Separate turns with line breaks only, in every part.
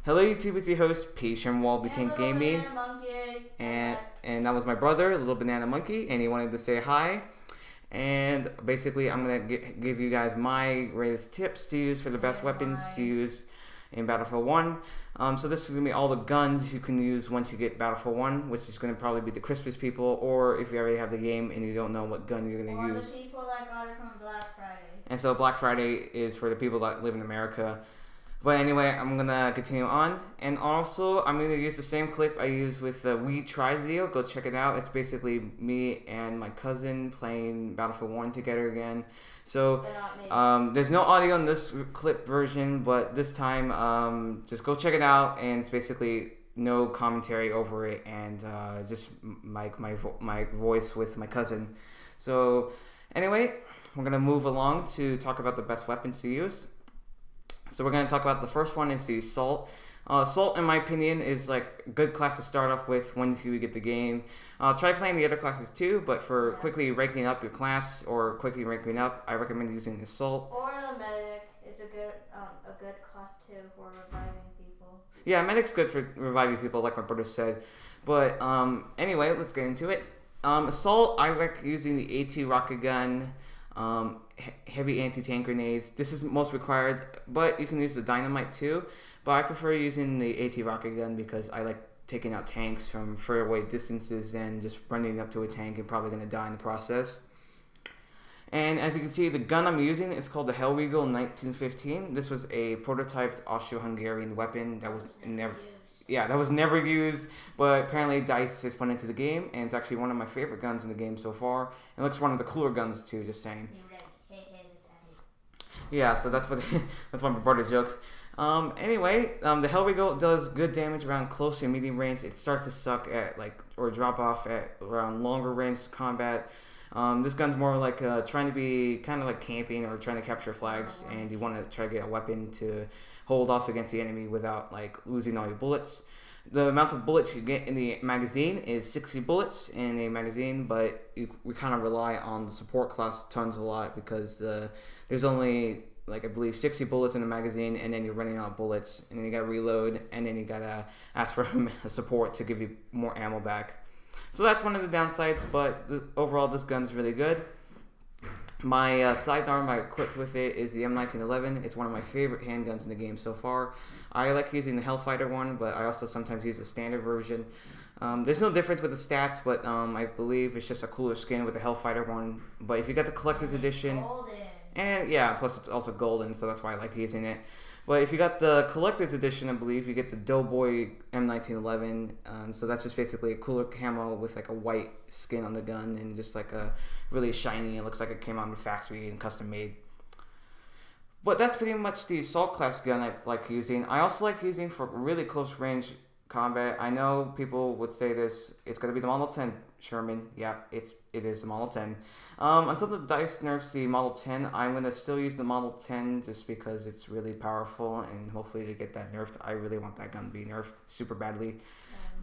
Hello YouTube, it's your host, Peach and Wall Between Gaming. And that was my brother, Little Banana Monkey, and he wanted to say hi. And basically, I'm going to give you guys my greatest tips to use for the best weapons to use in Battlefield 1. So this is going to be all the guns you can use once you get Battlefield 1, which is going to probably be the crispest people, or if you already have the game and you don't know what gun you're going to use.
Or the people that got it from Black Friday.
And so Black Friday is for the people that live in America. But anyway, I'm going to continue on. And also, I'm going to use the same clip I used with the We Tried video. Go check it out. It's basically me and my cousin playing Battlefield 1 together again. So, there's no audio in this clip version, but this time, just go check it out. And it's basically no commentary over it and just my voice with my cousin. So, anyway, we're going to move along to talk about the best weapons to use. So we're going to talk about the first one is the Assault. Assault, in my opinion, is like a good class to start off with when you get the game. Try playing the other classes too, but for quickly ranking up your class or quickly ranking up, I recommend using the Assault.
Or the Medic is a good class too for reviving people.
Yeah, Medic's good for reviving people, like my brother said. But anyway, let's get into it. Assault, I recommend using the A2 rocket gun. Heavy anti-tank grenades. This is most required, but you can use the dynamite too. But I prefer using the AT rocket gun because I like taking out tanks from further away distances than just running up to a tank and probably going to die in the process. And as you can see, the gun I'm using is called the Hellweigel 1915. This was a prototyped Austro-Hungarian weapon that was never used, but apparently DICE has put into the game, and it's actually one of my favorite guns in the game so far. It looks one of the cooler guns too, just saying. Yeah, so that's what that's one of my brother's jokes. Anyway, the Hellweigel does good damage around close and medium range. It starts to suck at or drop off at around longer range combat. This gun's more like trying to be kind of like camping or trying to capture flags, and you want to try to get a weapon to hold off against the enemy without like losing all your bullets. The amount of bullets you get in the magazine is 60 bullets in a magazine, but we kind of rely on the support class tons a lot because there's only I believe 60 bullets in the magazine, and then you're running out of bullets, and then you gotta reload, and then you gotta ask for support to give you more ammo back. So that's one of the downsides, but overall this gun's really good. My sidearm I equipped with it is the M1911. It's one of my favorite handguns in the game so far. I like using the Hellfighter one, but I also sometimes use the standard version. There's no difference with the stats, but I believe it's just a cooler skin with the Hellfighter one. But if you got the collector's edition, and yeah, plus it's also golden, so that's why I like using it. But if you got the collector's edition, I believe you get the Doughboy M1911, so that's just basically a cooler camo with like a white skin on the gun and just like a really shiny. It looks like it came out of the factory and custom made. But that's pretty much the Assault class gun I like using. I also like using for really close range combat. I know people would say this. It's gonna be the Model 10 Sherman. Yeah, it is the Model 10. Until the DICE nerfs the Model 10, I'm gonna still use the Model 10 just because it's really powerful, and hopefully to get that nerfed. I really want that gun to be nerfed super badly.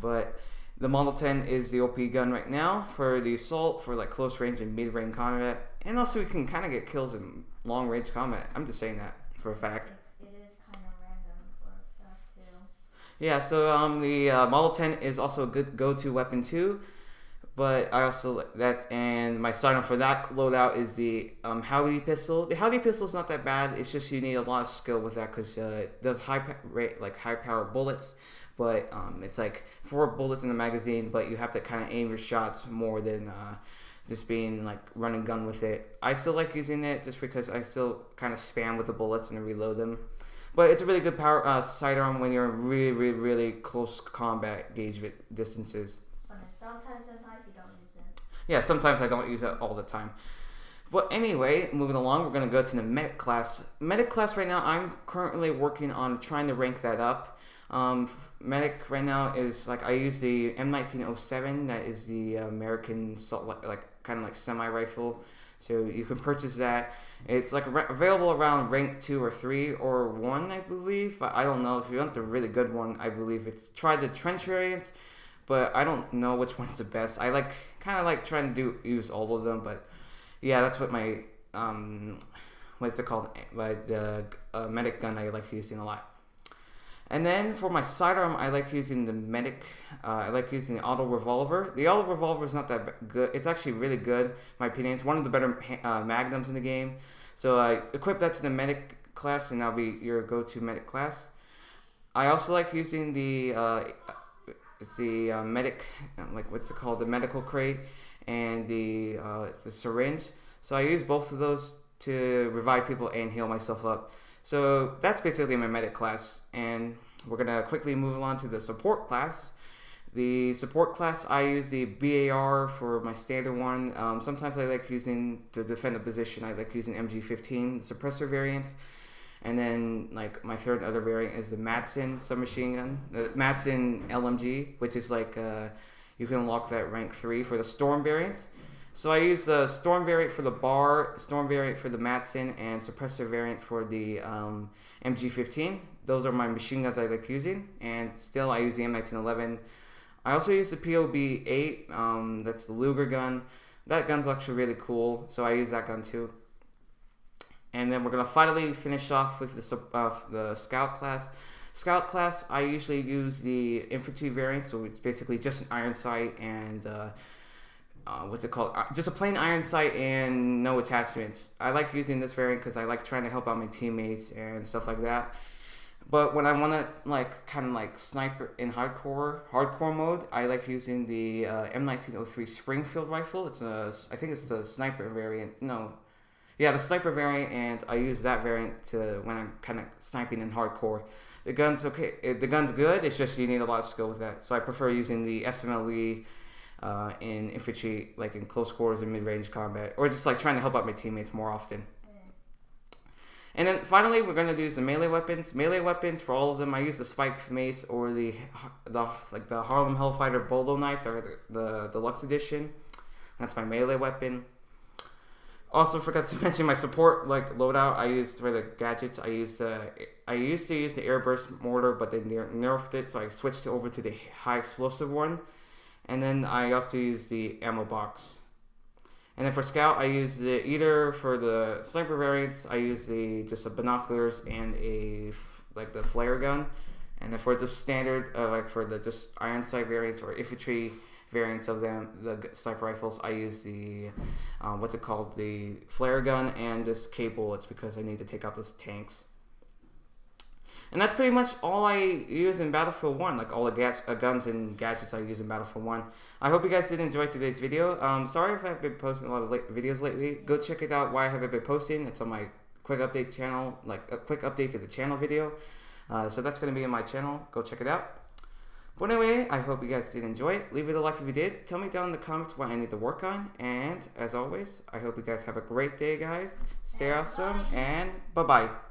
But the Model 10 is the OP gun right now for the Assault for like close range and mid range combat, and also you can kind of get kills in long range combat. I'm just saying that for a fact.
It is kind of random for a fact too.
Yeah, so the Model 10 is also a good go-to weapon too. But I also and my sign-up for that loadout is the Howdy pistol. The Howdy pistol is not that bad. It's just you need a lot of skill with that because it does high power bullets, but it's like 4 bullets in the magazine. But you have to kind of aim your shots more than just being like running gun with it. I still like using it just because I still kind of spam with the bullets and reload them. But it's a really good power sidearm when you're in really close combat gauge distances.
Sometimes in life you don't use it.
Yeah, sometimes I don't use it all the time. But anyway, moving along, we're going to go to the Medic class. Medic class right now, I'm currently working on trying to rank that up. Medic right now is I use the M1907, that is the American kind of like semi-rifle. So you can purchase that. It's available around rank 2 or 3 or 1, I believe. But I don't know. If you want the really good one, I believe it's the trench variants. But I don't know which one's the best. I kind of like trying to use all of them, but yeah, that's what my what's it called? The medic gun I like using a lot. And then for my sidearm, I like using the medic. I like using the auto revolver. The auto revolver is not that good. It's actually really good, in my opinion. It's one of the better magnums in the game. So I equip that to the medic class, and that'll be your go-to medic class. I also like using the medic, like what's it called, the medical crate, and it's the syringe. So I use both of those to revive people and heal myself up. So that's basically my medic class, and we're gonna quickly move on to the support class. The support class, I use the BAR for my standard one. Sometimes I like using, to defend a position, I like using MG15, the suppressor variants. And then like my third other variant is the Madsen submachine gun, the Madsen LMG, which is like you can unlock that rank 3 for the Storm variant. So I use the Storm variant for the BAR, Storm variant for the Madsen, and suppressor variant for the MG15. Those are my machine guns I like using, and still I use the M1911. I also use the POB-8, that's the Luger gun. That gun's actually really cool, so I use that gun too. And then we're going to finally finish off with the Scout class. Scout class, I usually use the infantry variant, so it's basically just an iron sight and what's it called? Just a plain iron sight and no attachments. I like using this variant because I like trying to help out my teammates and stuff like that. But when I want to like kind of like sniper in hardcore mode, I like using the M1903 Springfield rifle. I think it's the sniper variant. No, yeah, the sniper variant, and I use that variant to when I'm kind of sniping in hardcore. The gun's okay. The gun's good. It's just you need a lot of skill with that. So I prefer using the SMLE in infantry, like in close quarters and mid-range combat, or just like trying to help out my teammates more often. And then finally, we're gonna do some melee weapons. Melee weapons for all of them, I use the spiked mace or the Harlem Hellfighter Bolo knife, or the deluxe edition. That's my melee weapon. Also forgot to mention my support loadout. I used for the gadgets. I used to use the airburst mortar, but they nerfed it, so I switched over to the high explosive one. And then I also use the ammo box. And then for scout, I use either for the sniper variants, I use just the binoculars and the flare gun. And then for the standard, for the just iron sight variants or infantry variants of them, the sniper rifles, I use the the flare gun and just K bullets because I need to take out those tanks. And that's pretty much all I use in Battlefield 1, like all the guns and gadgets I use in Battlefield 1. I hope you guys did enjoy today's video. Sorry if I've been posting a lot of videos lately. Go check it out, Why Have I Been Posting. It's on my quick update channel, like a quick update to the channel video. So that's going to be in my channel. Go check it out. But anyway, I hope you guys did enjoy it. Leave it a like if you did. Tell me down in the comments what I need to work on. And as always, I hope you guys have a great day, guys. Stay awesome, and bye-bye.